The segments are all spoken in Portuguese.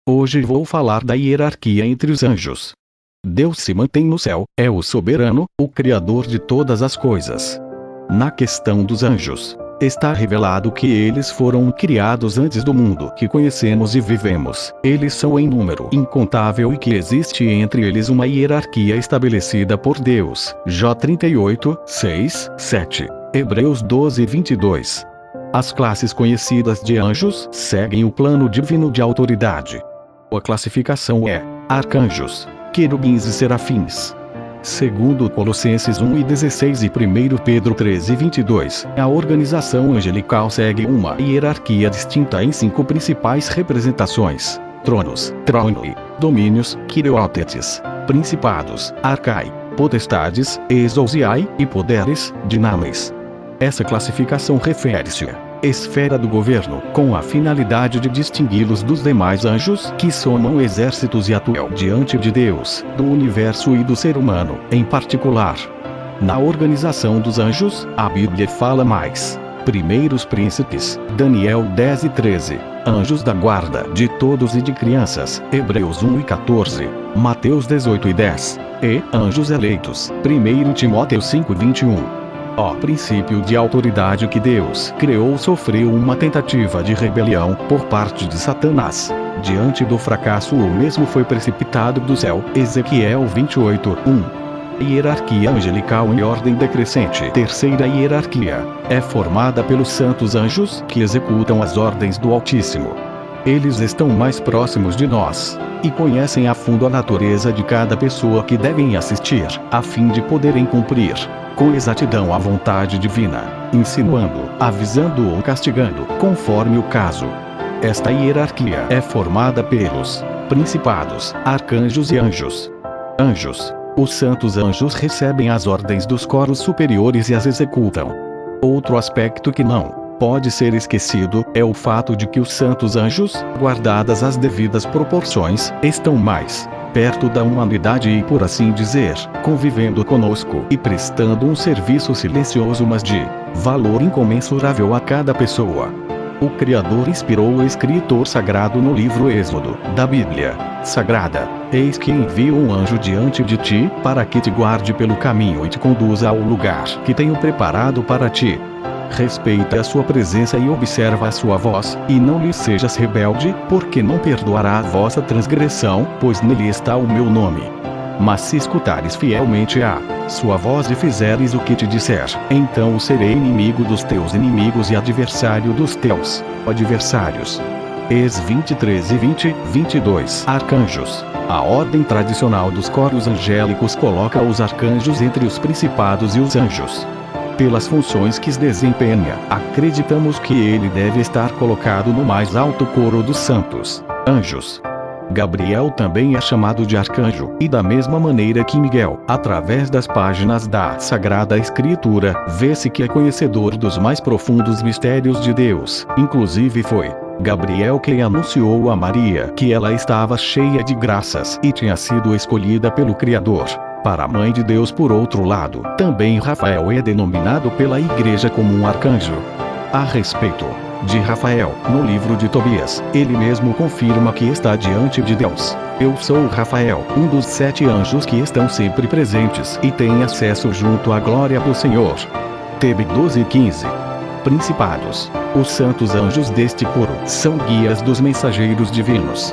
Hoje vou falar da hierarquia entre os anjos. Deus se mantém no céu, é o soberano, o criador de todas as coisas. Na questão dos anjos, está revelado que eles foram criados antes do mundo que conhecemos e vivemos. Eles são em número incontável e que existe entre eles uma hierarquia estabelecida por Deus. Jó 38, 6, 7. Hebreus 12, 22. As classes conhecidas de anjos seguem o plano divino de autoridade. A classificação é: arcanjos, querubins e serafins. Segundo Colossenses 1:16 e 1 Pedro 13:22, a organização angelical segue uma hierarquia distinta em 5 principais representações: tronos, tronoi, domínios, kyriótetes, principados, arcai, potestades, exousiai, e poderes, dinamis. Essa classificação refere-se à esfera do governo, com a finalidade de distingui-los dos demais anjos que somam exércitos e atuam diante de Deus, do universo e do ser humano, em particular. Na organização dos anjos, a Bíblia fala mais. Primeiros príncipes, Daniel 10:13. Anjos da guarda de todos e de crianças, Hebreus 1:14. Mateus 18:10. E anjos eleitos, 1 Timóteo 5:21. O princípio de autoridade que Deus criou sofreu uma tentativa de rebelião por parte de Satanás. Diante do fracasso, o mesmo foi precipitado do céu. Ezequiel 28:1. Hierarquia angelical em ordem decrescente. Terceira hierarquia é formada pelos santos anjos que executam as ordens do Altíssimo. Eles estão mais próximos de nós e conhecem a fundo a natureza de cada pessoa que devem assistir, a fim de poderem cumprir com exatidão a vontade divina, insinuando, avisando ou castigando, conforme o caso. Esta hierarquia é formada pelos principados, arcanjos e anjos. Anjos. Os santos anjos recebem as ordens dos coros superiores e as executam. Outro aspecto que não pode ser esquecido é o fato de que os santos anjos, guardadas as devidas proporções, estão mais perto da humanidade e, por assim dizer, convivendo conosco e prestando um serviço silencioso mas de valor incomensurável a cada pessoa. O Criador inspirou o escritor sagrado no livro Êxodo, da Bíblia Sagrada: eis que envio um anjo diante de ti, para que te guarde pelo caminho e te conduza ao lugar que tenho preparado para ti. Respeita a sua presença e observa a sua voz, e não lhe sejas rebelde, porque não perdoará a vossa transgressão, pois nele está o meu nome. Mas se escutares fielmente a sua voz e fizeres o que te disser, então serei inimigo dos teus inimigos e adversário dos teus adversários. Ex 23:20, 22. Arcanjos. A ordem tradicional dos coros angélicos coloca os arcanjos entre os principados e os anjos. Pelas funções que desempenha, acreditamos que ele deve estar colocado no mais alto coro dos santos anjos. Gabriel também é chamado de arcanjo, e da mesma maneira que Miguel, através das páginas da Sagrada Escritura, vê-se que é conhecedor dos mais profundos mistérios de Deus. Inclusive foi Gabriel quem anunciou a Maria que ela estava cheia de graças e tinha sido escolhida pelo Criador para a Mãe de Deus. Por outro lado, também Rafael é denominado pela Igreja como um arcanjo. A respeito de Rafael, no livro de Tobias, ele mesmo confirma que está diante de Deus. Eu sou Rafael, um dos 7 anjos que estão sempre presentes e tem acesso junto à glória do Senhor. Tebe 12:15. Principados. Os santos anjos deste coro são guias dos mensageiros divinos.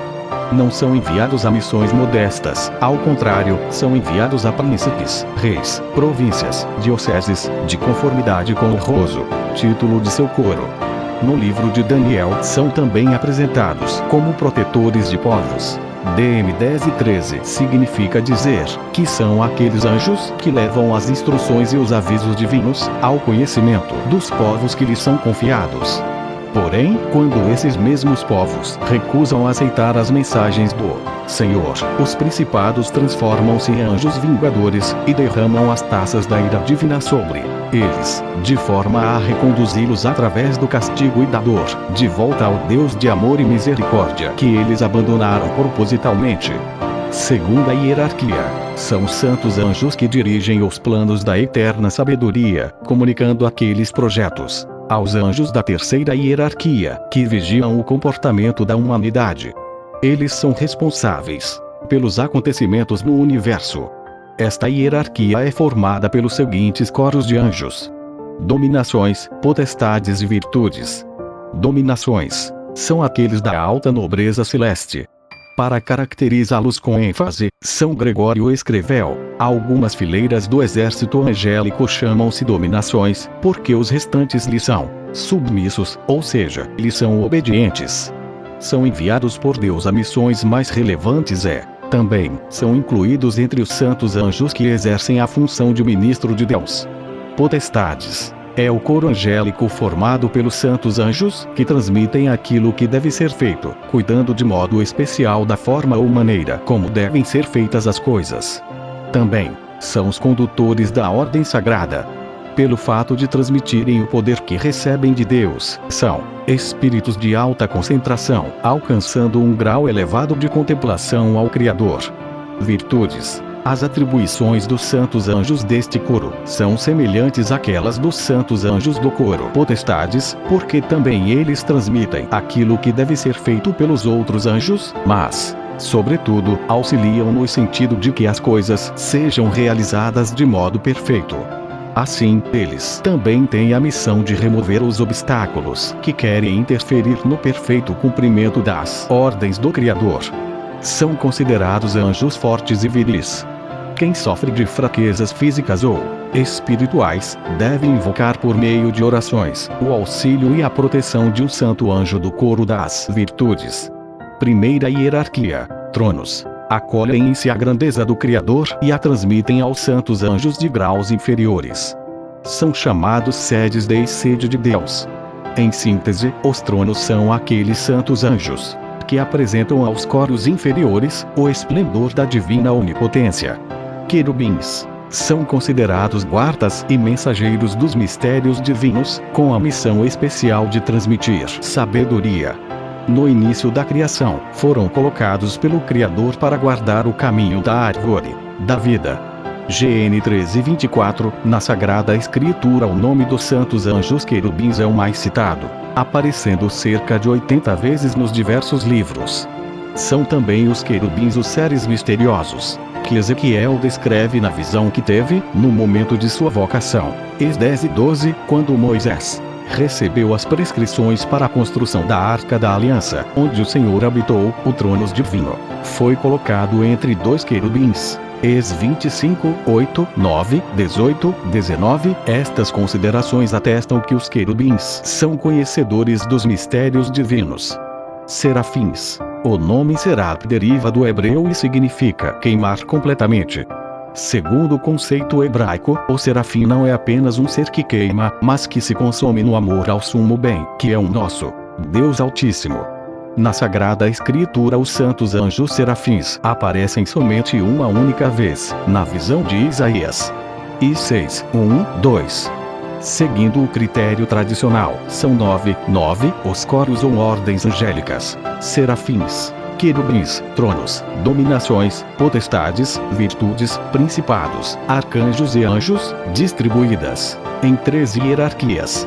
Não são enviados a missões modestas, ao contrário, são enviados a príncipes, reis, províncias, dioceses, de conformidade com o honroso título de seu coro. No livro de Daniel são também apresentados como protetores de povos. DM 10:13 significa dizer que são aqueles anjos que levam as instruções e os avisos divinos ao conhecimento dos povos que lhes são confiados. Porém, quando esses mesmos povos recusam aceitar as mensagens do Senhor, os principados transformam-se em anjos vingadores e derramam as taças da ira divina sobre eles, de forma a reconduzi-los através do castigo e da dor, de volta ao Deus de amor e misericórdia que eles abandonaram propositalmente. Segunda hierarquia, são os santos anjos que dirigem os planos da eterna sabedoria, comunicando aqueles projetos aos anjos da terceira hierarquia, que vigiam o comportamento da humanidade. Eles são responsáveis pelos acontecimentos no universo. Esta hierarquia é formada pelos seguintes coros de anjos: dominações, potestades e virtudes. Dominações são aqueles da alta nobreza celeste. Para caracterizá-los com ênfase, São Gregório escreveu: algumas fileiras do exército angélico chamam-se dominações, porque os restantes lhes são submissos, ou seja, lhes são obedientes. São enviados por Deus a missões mais relevantes também são incluídos entre os santos anjos que exercem a função de ministro de Deus. Potestades é o coro angélico formado pelos santos anjos, que transmitem aquilo que deve ser feito, cuidando de modo especial da forma ou maneira como devem ser feitas as coisas. Também são os condutores da ordem sagrada. Pelo fato de transmitirem o poder que recebem de Deus, são espíritos de alta concentração, alcançando um grau elevado de contemplação ao Criador. Virtudes. As atribuições dos santos anjos deste coro são semelhantes àquelas dos santos anjos do coro potestades, porque também eles transmitem aquilo que deve ser feito pelos outros anjos, mas, sobretudo, auxiliam no sentido de que as coisas sejam realizadas de modo perfeito. Assim, eles também têm a missão de remover os obstáculos que querem interferir no perfeito cumprimento das ordens do Criador. São considerados anjos fortes e viris. Quem sofre de fraquezas físicas ou espirituais, deve invocar por meio de orações o auxílio e a proteção de um santo anjo do coro das virtudes. Primeira hierarquia: tronos. Acolhem em si a grandeza do Criador e a transmitem aos santos anjos de graus inferiores. São chamados sedes e sede de Deus. Em síntese, os tronos são aqueles santos anjos que apresentam aos coros inferiores o esplendor da divina onipotência. Querubins são considerados guardas e mensageiros dos mistérios divinos, com a missão especial de transmitir sabedoria. No início da criação, foram colocados pelo Criador para guardar o caminho da árvore da vida. GN 13:24, na Sagrada Escritura o nome dos santos anjos querubins é o mais citado, aparecendo cerca de 80 vezes nos diversos livros. São também os querubins os seres misteriosos, que Ezequiel descreve na visão que teve, no momento de sua vocação. Ex 10:12, quando Moisés recebeu as prescrições para a construção da Arca da Aliança, onde o Senhor habitou, o trono divino foi colocado entre dois querubins. Ex 25, 8, 9, 18, 19. Estas considerações atestam que os querubins são conhecedores dos mistérios divinos. Serafins. O nome Serap deriva do hebreu e significa queimar completamente. Segundo o conceito hebraico, o serafim não é apenas um ser que queima, mas que se consome no amor ao sumo bem, que é o nosso Deus Altíssimo. Na Sagrada Escritura os santos anjos serafins aparecem somente uma única vez, na visão de Isaías. I 6, 1, 2. Seguindo o critério tradicional, são 9 os coros ou ordens angélicas: serafins, querubins, tronos, dominações, potestades, virtudes, principados, arcanjos e anjos, distribuídas em 3 hierarquias.